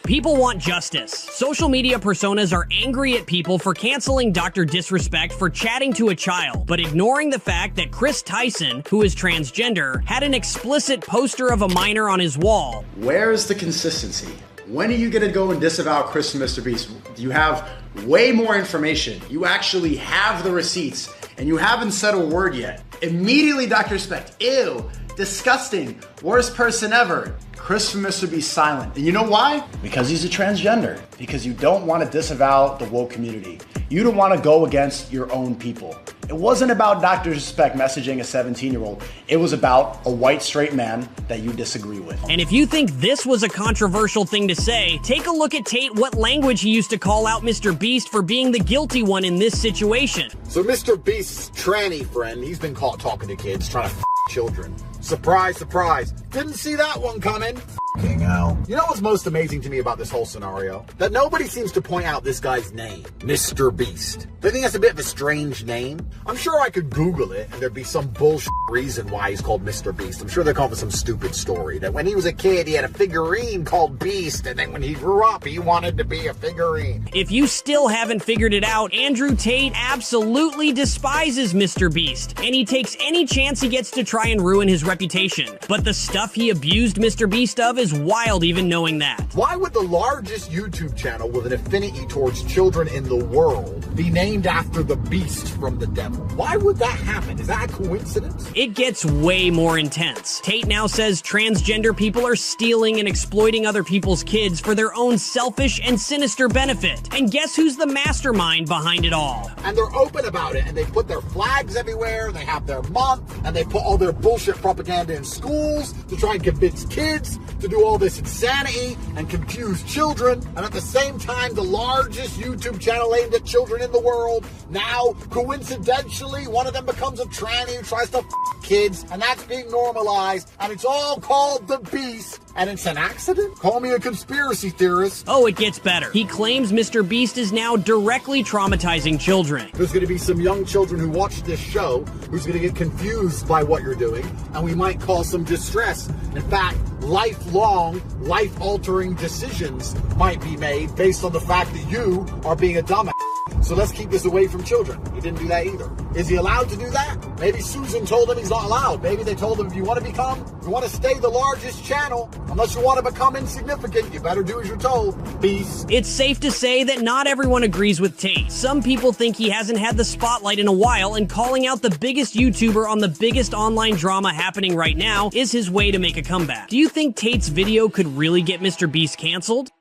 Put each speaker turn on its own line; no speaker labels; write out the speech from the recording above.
People want justice. Social media personas are angry at people for canceling Dr. Disrespect for chatting to a child, but ignoring the fact that Kris Tyson, who is transgender, had an explicit poster of a minor on his wall.
Where's the consistency? When are you gonna go and disavow Kris and Mr.Beast? You have way more information. You actually have the receipts, and you haven't said a word yet. Immediately, Dr. Respect, ew, disgusting, worst person ever. Kris from Mr.Beast silent. And you know why? Because he's a transgender. Because you don't want to disavow the woke community. You don't want to go against your own people. It wasn't about Dr. Respect messaging a 17-year-old. It was about a white straight man that you disagree with.
And if you think this was a controversial thing to say, take a look at Tate what language he used to call out Mr.Beast for being the guilty one in this situation.
So Mr.Beast's tranny friend, he's been caught talking to kids, trying to children. Surprise, surprise. Didn't see that one coming. F***ing hell. You know what's most amazing to me about this whole scenario? That nobody seems to point out this guy's name, Mr.Beast. They think that's a bit of a strange name. I'm sure I could Google it and there'd be some bullshit reason why he's called Mr.Beast. I'm sure they're calling for some stupid story that when he was a kid, he had a figurine called Beast, and then when he grew up, he wanted to be a figurine.
If you still haven't figured it out, Andru Tate absolutely despises Mr.Beast, and he takes any chance he gets to try and ruin his reputation. But the stuff he abused Mr.Beast of is wild even knowing that.
Why would the largest YouTube channel with an affinity towards children in the world be named after the beast from the devil? Why would that happen? Is that a coincidence?
It gets way more intense. Tate now says transgender people are stealing and exploiting other people's kids for their own selfish and sinister benefit. And guess who's the mastermind behind it all?
And they're open about it, and they put their flags everywhere, they have their month, and they put all their bullshit propaganda in schools to try and convince kids to do all this insanity and confuse children. And at the same time, the largest YouTube channel aimed at children in the world, now, coincidentally, one of them becomes a tranny who tries to kids, and that's being normalized, and it's all called the Beast, and it's an accident? Call me a conspiracy theorist.
Oh, it gets better. He claims Mr.Beast is now directly traumatizing children.
There's going to be some young children who watch this show who's going to get confused by what you're doing, and we might cause some distress. In fact, lifelong, life-altering decisions might be made based on the fact that you are being a dumbass. So let's keep this away from children. He didn't do that either. Is he allowed to do that? Maybe Susan told him he's not allowed. Maybe they told him if you want to stay the largest channel, unless you want to become insignificant, you better do as you're told. Peace.
It's safe to say that not everyone agrees with Tate. Some people think he hasn't had the spotlight in a while, and calling out the biggest YouTuber on the biggest online drama happening right now is his way to make a comeback. Do you think Tate's video could really get Mr.Beast canceled?